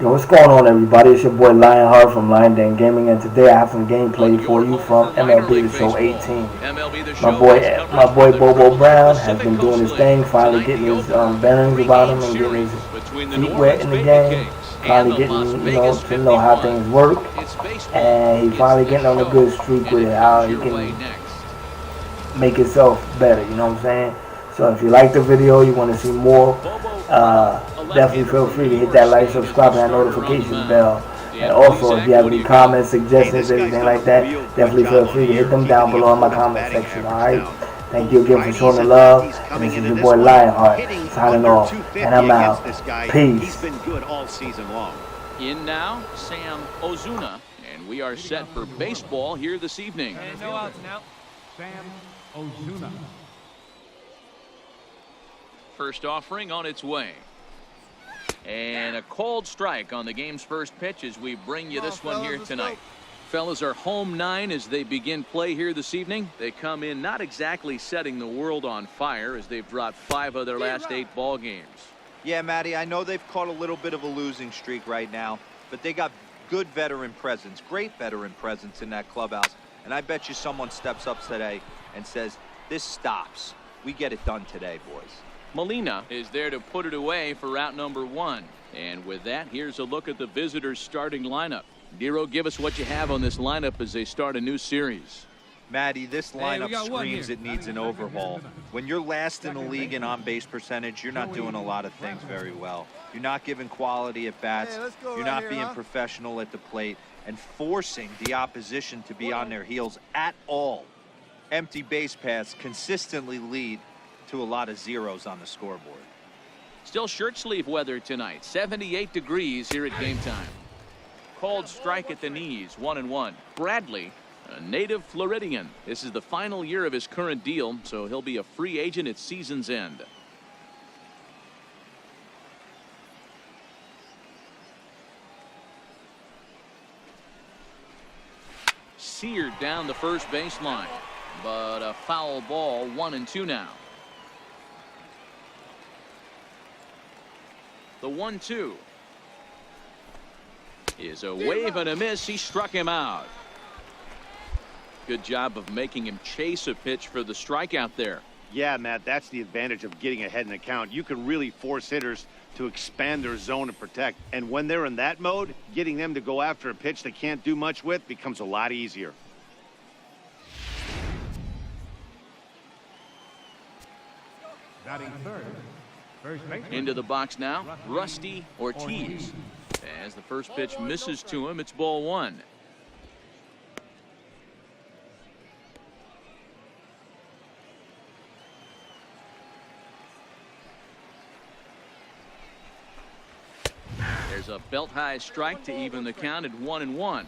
Yo, what's going on, everybody? It's your boy Lionheart from Lion Den Gaming, and today I have some gameplay for you from MLB The Show 18. My boy Bobo Brown has been doing his thing, finally getting his bearings about him and getting his feet wet in the game. Finally getting, to know how things work, and he finally getting on a good streak with it, how he can make himself better. You know what I'm saying? So if you like the video, you want to see more, definitely feel free to hit that like, subscribe, and that notification bell. And also, if you have any comments, suggestions, anything like that, definitely feel free to hit them down below in my comment section. Alright? Thank you again for showing the love. And this is your boy Lionheart signing off. And I'm out. Peace. In now, Sam Ozuna. And we are set for baseball here this evening. And no outs now. Sam Ozuna. First offering on its way. And a cold strike on the game's first pitch as we bring you this one here tonight. Fellas are home 9 as they begin play here this evening. They come in not exactly setting the world on fire as they've dropped 5 of their last 8 ball games. Yeah, Matty, I know they've caught a little bit of a losing streak right now, but they got good veteran presence, great veteran presence in that clubhouse. And I bet you someone steps up today and says, this stops. We get it done today, boys. Molina is there to put it away for route number 1. And with that, here's a look at the visitors' starting lineup. Dero, give us what you have on this lineup as they start a new series. Matty, this lineup screams it needs an overhaul. When you're last in the league in on-base percentage, you're not doing a lot of things very well. You're not giving quality at bats. You're not being professional at the plate and forcing the opposition to be on their heels at all. Empty base paths consistently lead to a lot of zeros on the scoreboard. Still shirt sleeve weather tonight. 78 degrees here at game time. Cold strike at the knees. 1-1. Bradley, a native Floridian. This is the final year of his current deal, so he'll be a free agent at season's end. Seared down the first baseline, but a foul ball. 1-2 now. The 1-2 is a wave and a miss. He struck him out. Good job of making him chase a pitch for the strikeout there. Yeah, Matt, that's the advantage of getting ahead in the count. You can really force hitters to expand their zone and protect. And when they're in that mode, getting them to go after a pitch they can't do much with becomes a lot easier. Batting third. Into the box now, Rusty Ortiz. As the first pitch misses to him, it's ball 1. There's a belt-high strike to even the count at 1-1.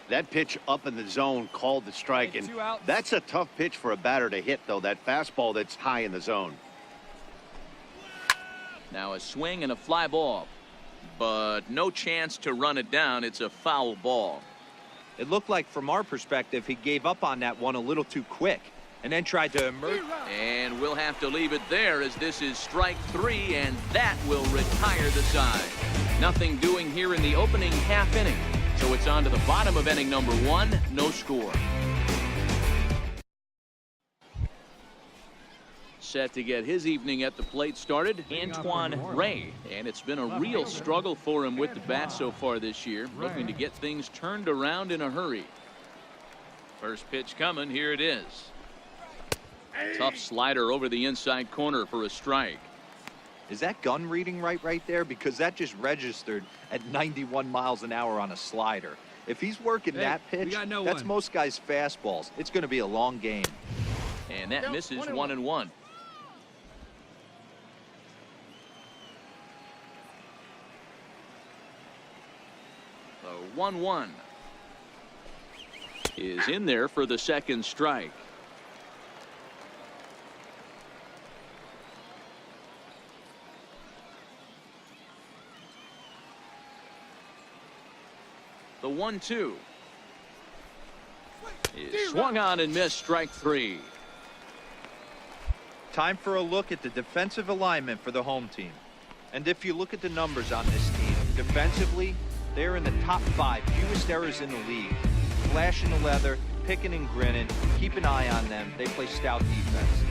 That pitch up in the zone called the strike, and that's a tough pitch for a batter to hit, though, that fastball that's high in the zone. Now a swing and a fly ball, but no chance to run it down. It's a foul ball. It looked like, from our perspective, he gave up on that one a little too quick and then tried to emerge. And we'll have to leave it there as this is strike 3, and that will retire the side. Nothing doing here in the opening half inning. So it's on to the bottom of inning number 1, no score. Set to get his evening at the plate started, Antoine Ray. And it's been a real struggle for him with the bat so far this year, looking to get things turned around in a hurry. First pitch coming, here it is. Tough slider over the inside corner for a strike. Is that gun reading right there? Because that just registered at 91 miles an hour on a slider. If he's working that pitch, that's most guys' fastballs. It's going to be a long game. And that misses. 1-1. The 1-1 is in there for the second strike. The 1-2 is swung on and missed. Strike 3. Time for a look at the defensive alignment for the home team. And if you look at the numbers on this team, defensively, they're in the top 5 fewest errors in the league. Flashing the leather, picking and grinning, keep an eye on them. They play stout defense.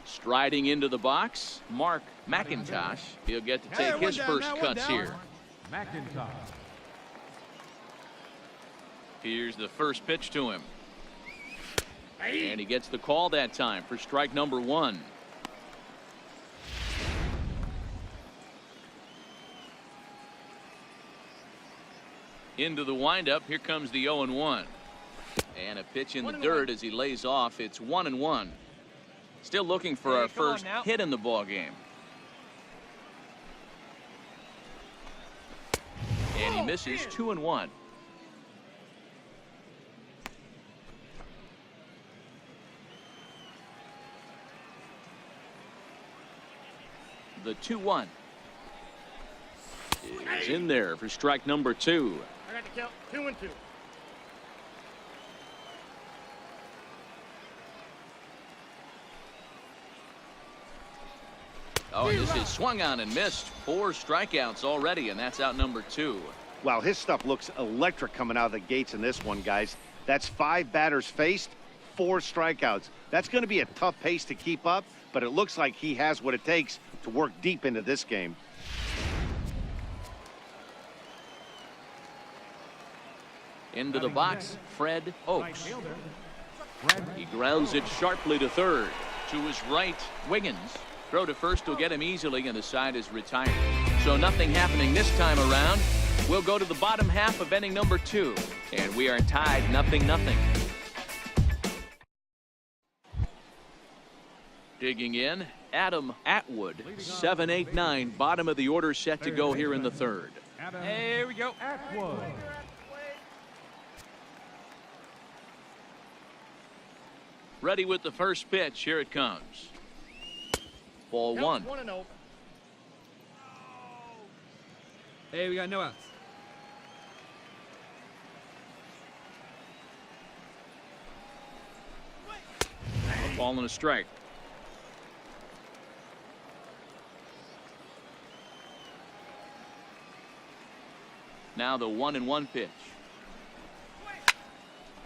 Striding into the box, Mark McIntosh. He'll get to take his first cuts here. McIntosh. Here's the first pitch to him. And he gets the call that time for strike number 1. Into the windup. Here comes the 0-1. And a pitch in the dirt as he lays off. It's 1-1. Still looking for our first hit in the ball game. And he misses. 2-1. The 2-1 is in there for strike number 2. I got to count 2-2. Oh, and this is swung on and missed. 4 strikeouts already, and that's out number 2. Wow, his stuff looks electric coming out of the gates in this one, guys. That's 5 batters faced, 4 strikeouts. That's going to be a tough pace to keep up, but it looks like he has what it takes to work deep into this game. Into the box, Fred Oaks. He grounds it sharply to third. To his right, Wiggins. Throw to first will get him easily, and the side is retired. So nothing happening this time around. We'll go to the bottom half of inning number 2, and we are tied 0-0. Digging in, Adam Atwood, 7-8-9, bottom of the order set to go here in the 3rd. Here we go. Atwood. Ready with the first pitch. Here it comes. Ball 1. 1-0. Hey, we got no outs. A ball and a strike. Now the 1-1 pitch.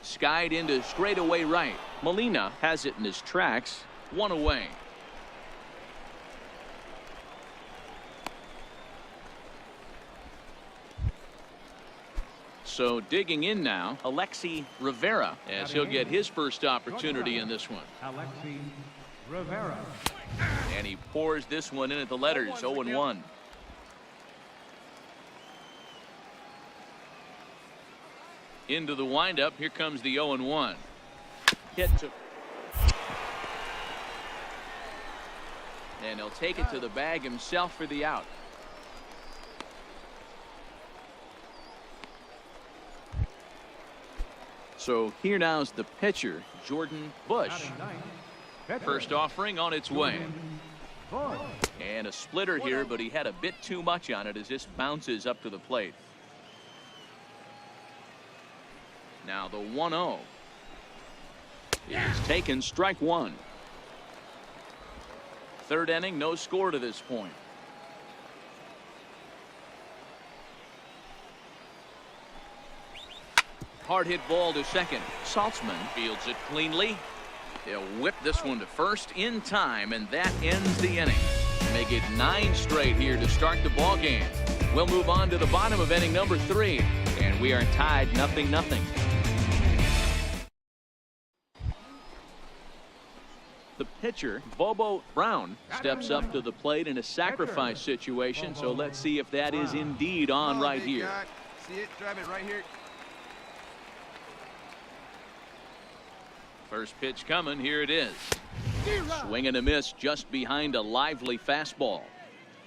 Skied into straightaway right. Molina has it in his tracks. 1 away. So digging in now, Alexi Rivera, as he'll get his first opportunity in this one. Alexi Rivera. And he pours this one in at the letters. 0-1. Into the windup. Here comes the 0-1. Hit to. And he'll take it to the bag himself for the out. So here now is the pitcher, Jordan Bush. First offering on its way. And a splitter here, but he had a bit too much on it as this bounces up to the plate. Now the 1-0 is taken, strike 1. 3rd inning, no score to this point. Hard hit ball to second. Saltzman fields it cleanly. They'll whip this one to first in time, and that ends the inning. Make it 9 straight here to start the ball game. We'll move on to the bottom of inning number 3, and we are tied 0-0. The pitcher, Bobo Brown, steps up to the plate in a sacrifice situation, so let's see if that is indeed on right here. See it? Drive it right here. First pitch coming. Here it is. Swing and a miss just behind a lively fastball.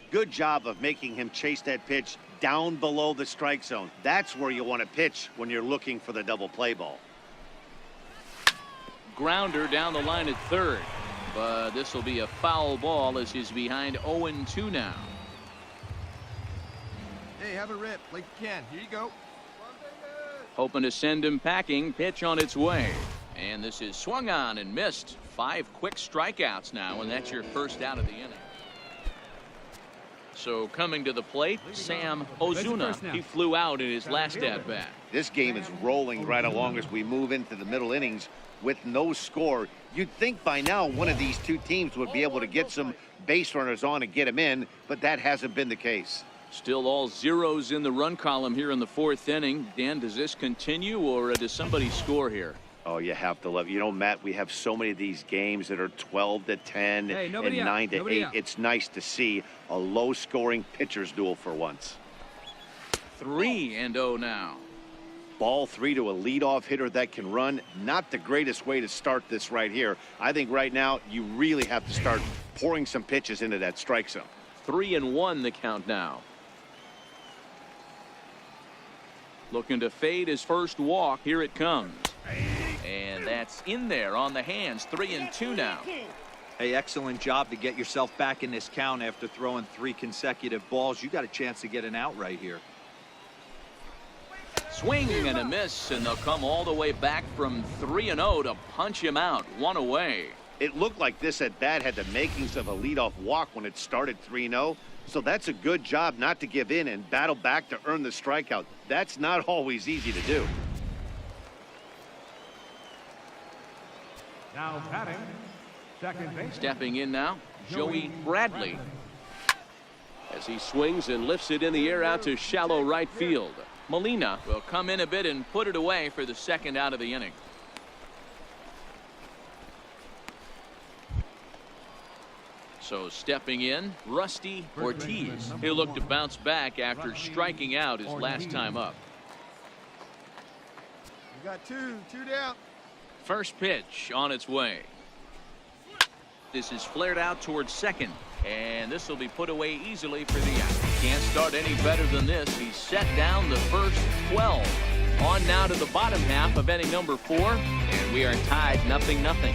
Good job of making him chase that pitch down below the strike zone. That's where you want to pitch when you're looking for the double play ball. Grounder down the line at 3rd. But this will be a foul ball as he's behind 0-2 now. Hey, have a rip like you can. Here you go. Hoping to send him packing. Pitch on its way. And this is swung on and missed. 5 quick strikeouts now, and that's your first out of the inning. So coming to the plate, Sam Ozuna. He flew out in his last at bat. This game is rolling right along as we move into the middle innings with no score. You'd think by now one of these two teams would be able to get some base runners on and get them in, but that hasn't been the case. Still all zeros in the run column here in the 4th inning. Dan, does this continue, or does somebody score here? Oh, you have to love it. You know, Matt, we have so many of these games that are 12-10 and 9-8. It's nice to see a low-scoring pitcher's duel for once. 3-0 now. Ball 3 to a leadoff hitter that can run. Not the greatest way to start this right here. I think right now you really have to start pouring some pitches into that strike zone. 3-1 the count now. Looking to fade his first walk. Here it comes. And that's in there on the hands. 3-2 now. Hey, excellent job to get yourself back in this count after throwing 3 consecutive balls. You got a chance to get an out right here. Swing and a miss, and they'll come all the way back from 3-0 to punch him out. 1 away. It looked like this at bat had the makings of a leadoff walk when it started 3-0. So that's a good job not to give in and battle back to earn the strikeout. That's not always easy to do. Now batting, second base. Stepping in now, Joey Bradley. As he swings and lifts it in the air out to shallow right field. Molina will come in a bit and put it away for the second out of the inning. So stepping in, Rusty Ortiz. He'll look to bounce back after striking out his last time up. You got two down. First pitch on its way. This is flared out towards second, and this will be put away easily for the out. Can't start any better than this. He's set down the first 12. On now to the bottom half of inning number 4, and we are tied 0-0.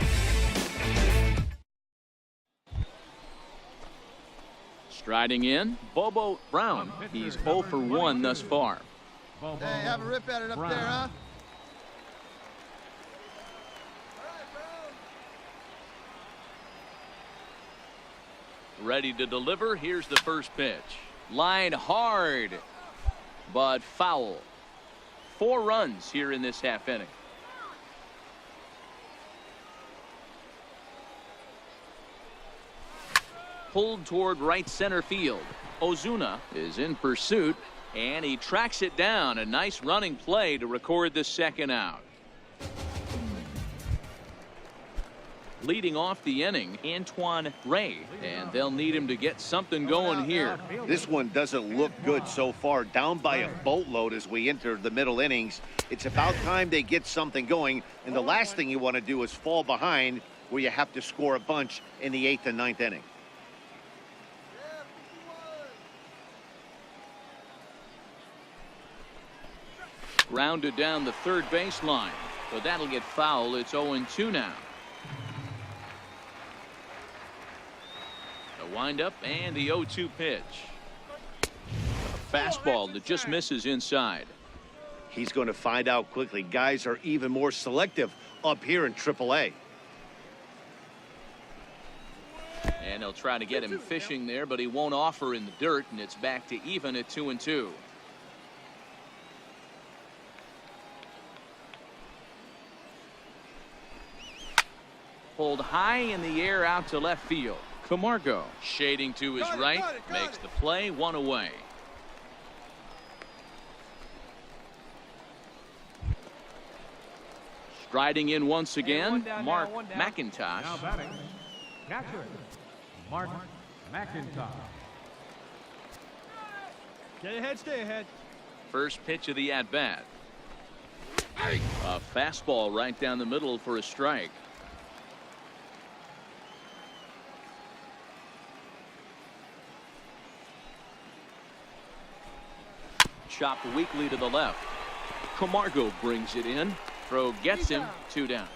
Striding in, Bobo Brown. He's 0 for 1 thus far. Hey, have a rip at it up there, huh? Ready to deliver. Here's the first pitch. Line hard, but foul. 4 runs here in this half inning. Pulled toward right center field. Ozuna is in pursuit, and he tracks it down. A nice running play to record the second out. Leading off the inning, Antoine Ray, and they'll need him to get something going here. This one doesn't look good so far. Down by a boatload as we enter the middle innings. It's about time they get something going, and the last thing you want to do is fall behind where you have to score a bunch in the 8th and 9th inning. Grounded down the third baseline, so that'll get foul. It's 0-2 now. The windup and the 0-2 pitch. A fastball that just misses inside. He's going to find out quickly. Guys are even more selective up here in AAA. And they'll try to get him fishing there, but he won't offer in the dirt, and it's back to even at 2-2. Pulled high in the air out to left field. Camargo shading to his right, makes the play. 1 away. Striding in once again, Mark McIntosh. Now batting, catcher, Mark McIntosh. Stay ahead, stay ahead. First pitch of the at-bat. A fastball right down the middle for a strike. Chopped weakly to the left. Camargo brings it in. Throw gets him. 2 down.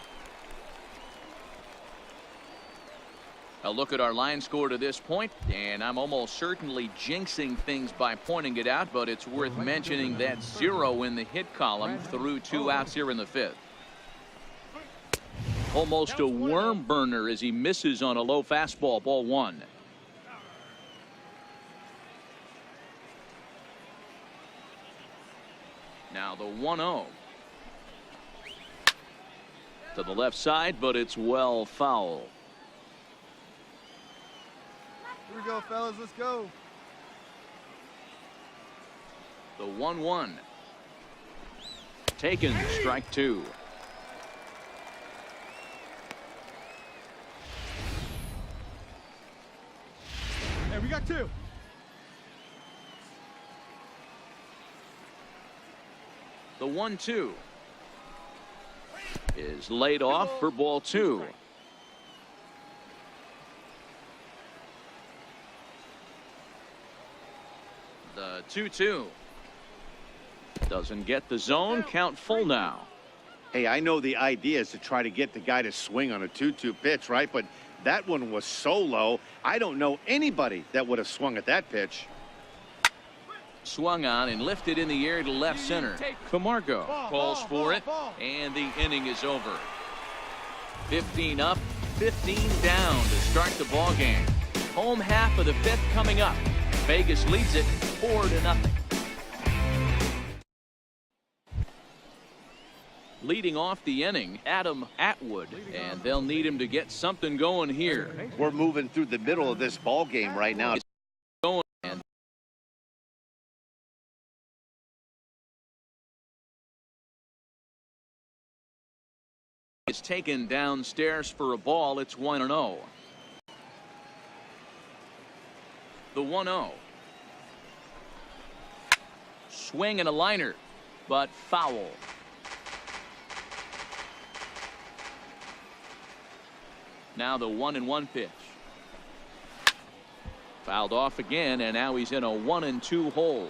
A look at our line score to this point, and I'm almost certainly jinxing things by pointing it out, but it's worth mentioning that 0 in the hit column through 2 outs here in the 5th. Almost a worm burner as he misses on a low fastball. Ball one. Now the 1-0. To the left side, but it's well foul. Here we go, fellas. Let's go. The 1-1. Taken. Strike two. Hey, we got two. The 1-2 is laid off for ball two. The 2-2 doesn't get the zone. Count full now. Hey, I know the idea is to try to get the guy to swing on a 2-2 pitch, right? But that one was so low. I don't know anybody that would have swung at that pitch. Swung on and lifted in the air to left center. Camargo calls for it, and the inning is over. 15 up, 15 down to start the ball game. Home half of the fifth coming up. Vegas leads it 4-0. Leading off the inning, Adam Atwood, and they'll need him to get something going here. We're moving through the middle of this ball game right now. It's taken downstairs for a ball. It's 1-0. The 1-0. Swing and a liner, but foul. Now the 1-1 pitch. Fouled off again, and now he's in a 1-2 hole.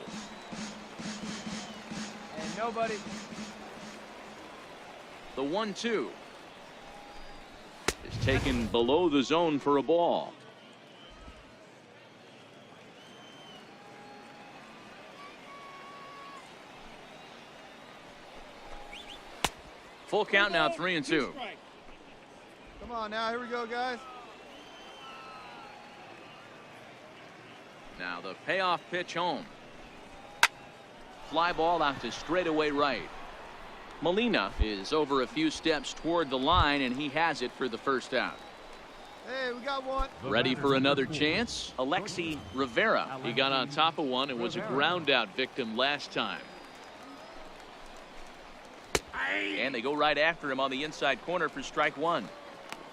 And nobody. The 1-2 is taken below the zone for a ball. Full count now, 3-2. Come on now, here we go, guys. Now the payoff pitch home. Fly ball out to straightaway right. Molina is over a few steps toward the line, and he has it for the first out. Hey, we got one. Ready for another chance? Alexi Rivera. He got on top of one and was a ground out victim last time. And they go right after him on the inside corner for strike one.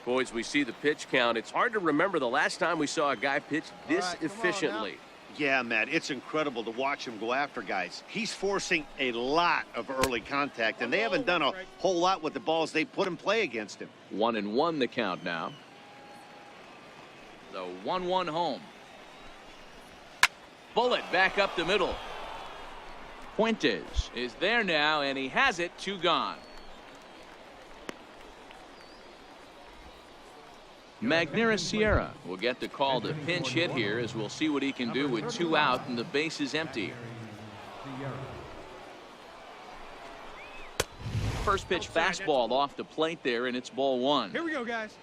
Boys, we see the pitch count. It's hard to remember the last time we saw a guy pitch this All right, efficiently. Yeah, Matt, it's incredible to watch him go after guys. He's forcing a lot of early contact, and they haven't done a whole lot with the balls they put in play against him. 1-1 the count now. The 1-1 home. Bullet back up the middle. Fuentes is there now, and he has it. 2 gone. Magneuris Sierra will get the call to pinch hit here, as we'll see what he can do with 2 out and the base is empty. First pitch fastball off the plate there, and it's ball one. Here we go, guys.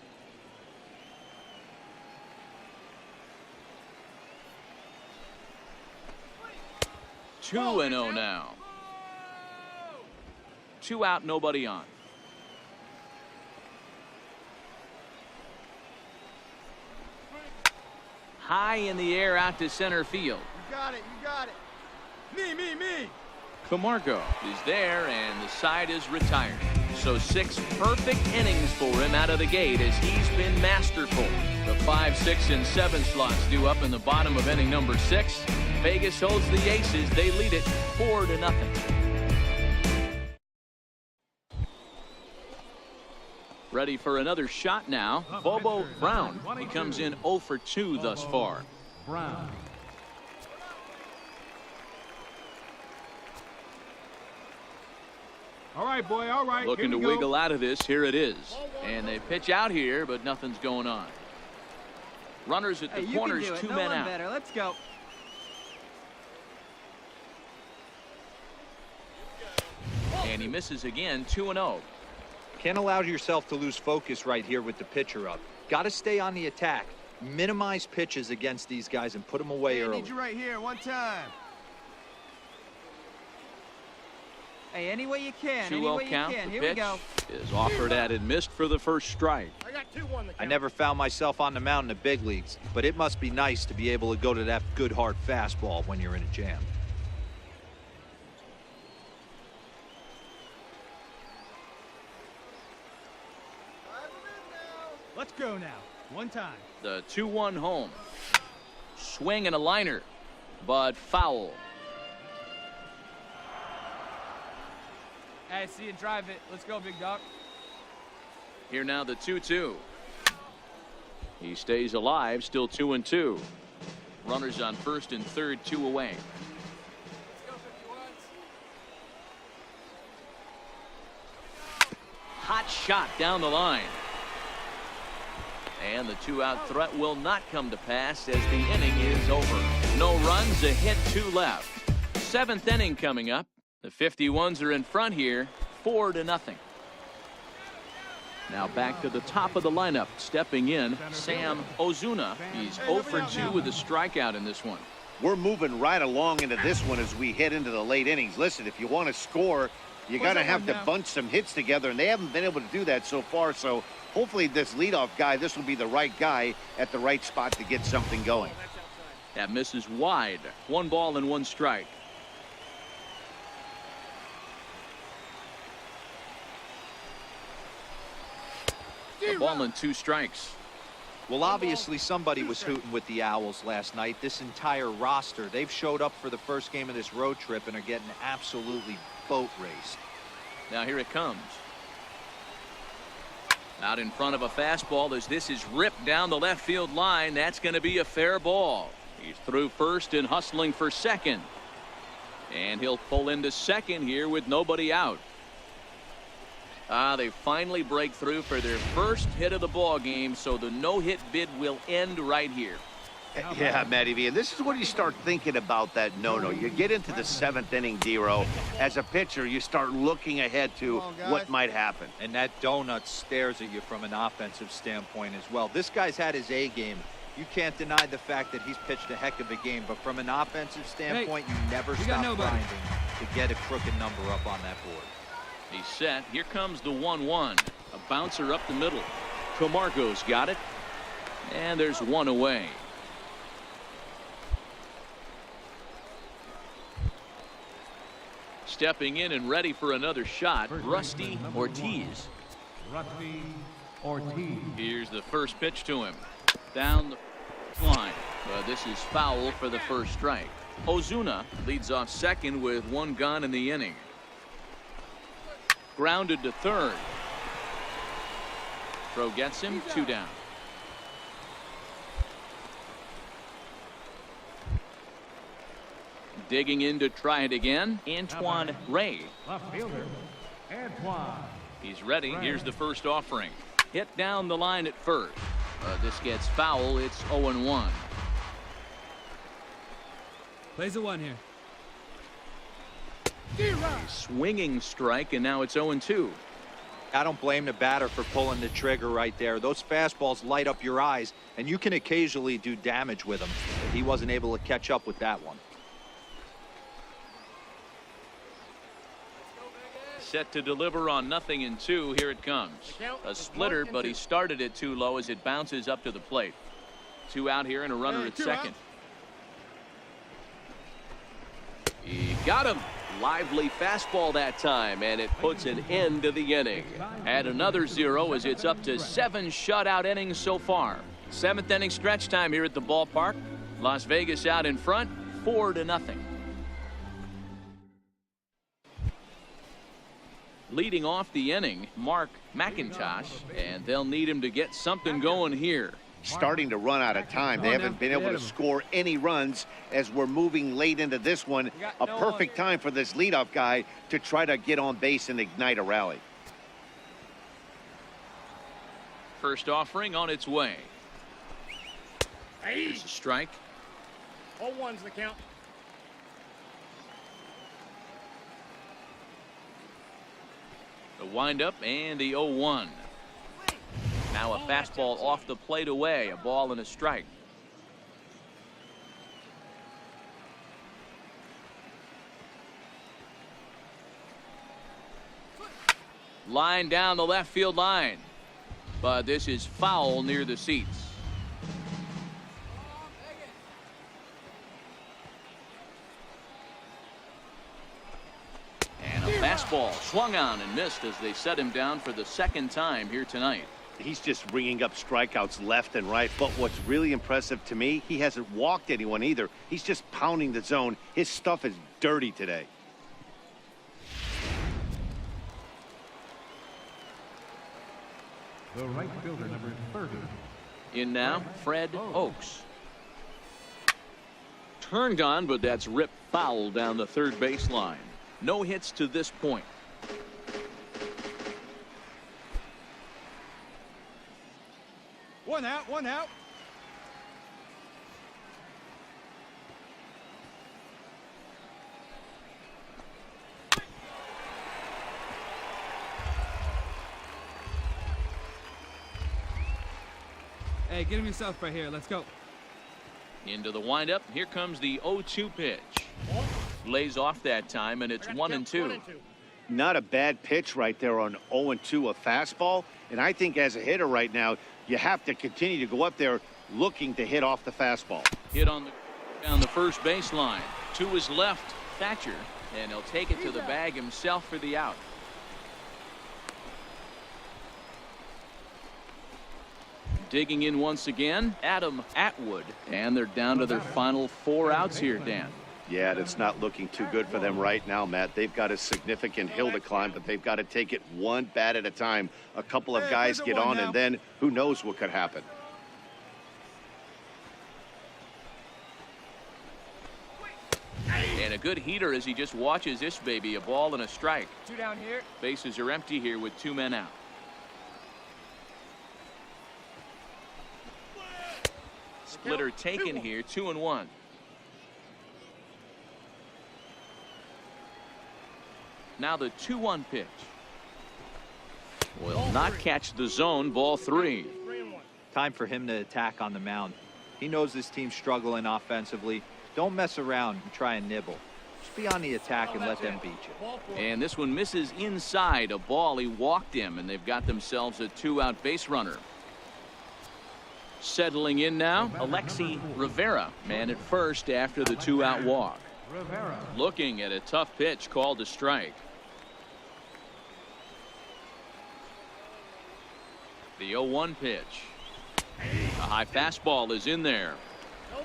Two 2-0 now. 2 out, nobody on. High in the air out to center field. You got it, you got it. Me. Camargo is there, and the side is retired. So 6 perfect innings for him out of the gate as he's been masterful. The 5, 6, and 7 slots due up in the bottom of inning number 6. Vegas holds the Aces. They lead it 4-0. Ready for another shot now. Bobo Brown. He comes in 0 for 2 thus far. Brown. All right, boy, all right. Looking to wiggle out of this. Here it is. And they pitch out here, but nothing's going on. Runners at the corners, 2 men out. Better. Let's go. And he misses again, 2-0. Can't allow yourself to lose focus right here with the pitcher up. Got to stay on the attack. Minimize pitches against these guys and put them away Hey, I early. need you right here, one time. Hey, any way you can. 2-0 Any way count. you can. The Here pitch we go. is offered at and missed for the first strike. I got 2 on the count. I never found myself on the mound in the big leagues, but it must be nice to be able to go to that good hard fastball when you're in a jam. Let's go now. One time. The 2-1 home. Swing and a liner, but foul. Hey, see you drive it. Let's go, big dog. Here now the 2-2. He stays alive, still 2-2. Runners on first and third, 2 away. Hot shot down the line. And the 2-out threat will not come to pass as the inning is over. No runs, a hit, 2 left. 7th inning coming up. The 51s are in front here, 4-0. Now back to the top of the lineup. Stepping in, Sam Ozuna. He's 0 for 2 with a strikeout in this one. We're moving right along into this one as we head into the late innings. Listen, if you want to score, you got to have to bunch some hits together, and they haven't been able to do that so far. So hopefully this leadoff guy, this will be the right guy at the right spot to get something going. That misses wide. 1 ball and 1 strike. A ball and 2 strikes. Well, obviously somebody was hooting with the Owls last night. This entire roster, they've showed up for the first game of this road trip and are getting absolutely boat raced. Now here it comes. Out in front of a fastball as this is ripped down the left field line. That's going to be a fair ball. He's through first and hustling for second. And he'll pull into second here with nobody out. They finally break through for their first hit of the ball game, so the no-hit bid will end right here. Yeah, Matty V, and this is when you start thinking about that no-no. You get into the 7th inning, Dero. As a pitcher, you start looking ahead to what might happen. And that donut stares at you from an offensive standpoint as well. This guy's had his A game. You can't deny the fact that he's pitched a heck of a game, but from an offensive standpoint, you never stop grinding to get a crooked number up on that board. He's set. Here comes the 1-1. A bouncer up the middle. Camargo's got it. And there's 1 away. Stepping in and ready for another shot, Rusty Ortiz. Rusty Ortiz. Here's the first pitch to him. Down the line. But this is foul for the first strike. Ozuna leads off second with 1 gone in the inning. Grounded to third. Throw gets him, 2 down. Digging in to try it again, Antoine Ray. Left fielder, Antoine. He's ready. Here's the first offering. Hit down the line at first. This gets foul. It's 0-1. Plays a 1 here. Swinging strike, and now it's 0-2. I don't blame the batter for pulling the trigger right there. Those fastballs light up your eyes, and you can occasionally do damage with them. But he wasn't able to catch up with that one. Set to deliver on 0-2. Here it comes. A splitter, but he started it too low as it bounces up to the plate. 2 out here and a runner at second. He got him. Lively fastball that time, and it puts an end to the inning. Add another 0 as it's up to 7 shutout innings so far. 7th inning stretch time here at the ballpark. Las Vegas out in front, 4-0. Leading off the inning, Mark McIntosh, and they'll need him to get something going here. Starting to run out of time. They haven't been able to score any runs as we're moving late into this one. A perfect time for this leadoff guy to try to get on base and ignite a rally. First offering on its way. Here's a strike. 0-1's the count. The windup and the 0-1. Now a fastball off the plate away. A ball and a strike. Line down the left field line. But this is foul near the seats. And a fastball swung on and missed as they set him down for the second time here tonight. He's just bringing up strikeouts left and right. But what's really impressive to me, he hasn't walked anyone either. He's just pounding the zone. His stuff is dirty today. The right fielder, number 30. In now, Fred Oakes. Turned on, but that's ripped foul down the third baseline. No hits to this point. One out, one out. Hey, get him yourself right here. Let's go. Into the windup. Here comes the 0-2 pitch. Lays off that time, and it's 1-2. Not a bad pitch right there on 0-2, a fastball. And I think as a hitter right now, you have to continue to go up there looking to hit off the fastball. Hit on down the first baseline. To his left, Thatcher, and he'll take it to the bag himself for the out. Digging in once again, Adam Atwood, and they're down to their final 4 outs here, Dan. Yeah, it's not looking too good for them right now, Matt. They've got a significant hill to climb, but they've got to take it one bat at a time. A couple of guys get on, and then who knows what could happen. And a good heater as he just watches this baby. A ball and a strike. 2 down here. Bases are empty here with 2 men out. Splitter taken here, 2-1. Now the 2-1 pitch. Will not catch the zone. Ball 3. Time for him to attack on the mound. He knows this team's struggling offensively. Don't mess around and try and nibble. Just be on the attack and let them beat you. And this one misses inside. A ball. He walked him, and they've got themselves a 2-out base runner. Settling in now, Alexi Rivera, man at first after the 2-out walk. Looking at a tough pitch called a strike. The 0-1 pitch. A high fastball is in there.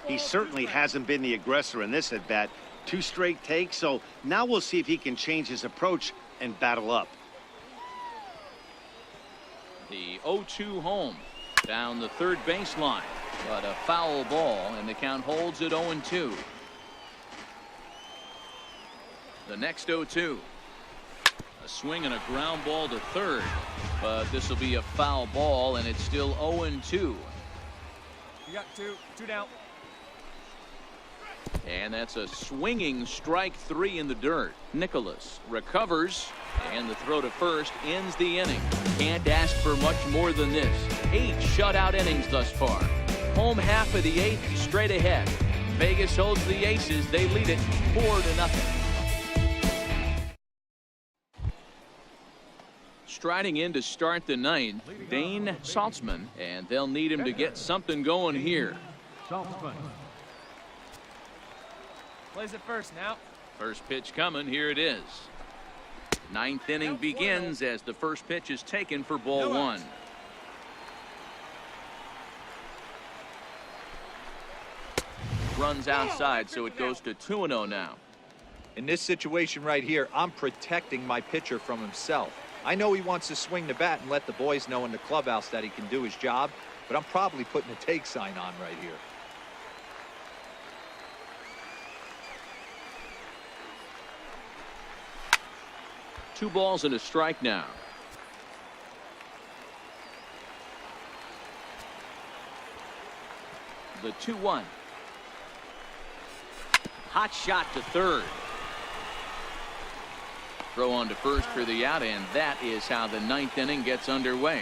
He certainly hasn't been the aggressor in this at bat. 2 straight takes, so now we'll see if he can change his approach and battle up. The 0-2 home. Down the third baseline, but a foul ball, and the count holds at 0-2. The next 0-2. A swing and a ground ball to third, but this will be a foul ball, and it's still 0-2. You got 2 down. And that's a swinging strike 3 in the dirt. Nicholas recovers, and the throw to first ends the inning. Can't ask for much more than this. 8 shutout innings thus far. Home half of the 8th, straight ahead. Vegas holds the Aces. They lead it 4-0. Striding in to start the 9th, Dane Saltzman, and they'll need him to get something going here. Saltzman. Plays it first now. First pitch coming. Here it is. 9th inning begins as the first pitch is taken for ball 1. Runs outside, so it goes to 2-0 now. In this situation right here, I'm protecting my pitcher from himself. I know he wants to swing the bat and let the boys know in the clubhouse that he can do his job, but I'm probably putting a take sign on right here. Two balls and a strike now. The 2-1. Hot shot to third. Throw on to first for the out, and that is how the 9th inning gets underway.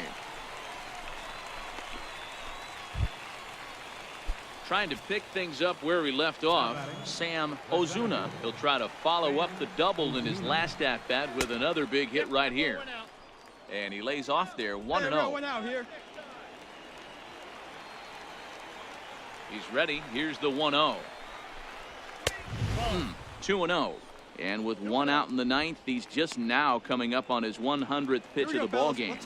Trying to pick things up where we left off, Sam Ozuna. He'll try to follow up the double in his last at-bat with another big hit right here. And he lays off there 1-0. He's ready. Here's the 1-0. 2-0. And with one out in the 9th, he's just now coming up on his 100th pitch of the ball game.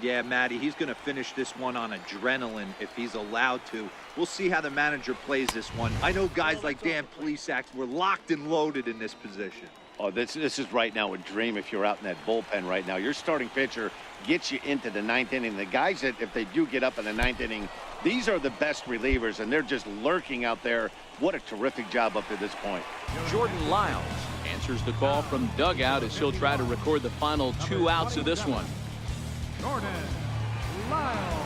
Yeah, Matty, he's going to finish this one on adrenaline if he's allowed to. We'll see how the manager plays this one. I know guys like Dan Plesac were locked and loaded in this position. Oh, this is right now a dream if you're out in that bullpen right now. Your starting pitcher gets you into the 9th inning. The guys that, if they do get up in the 9th inning, these are the best relievers, and they're just lurking out there. What a terrific job up to this point. Jordan Lyles answers the call from dugout as he'll try to record the final 2 outs of this one. Jordan Lyles.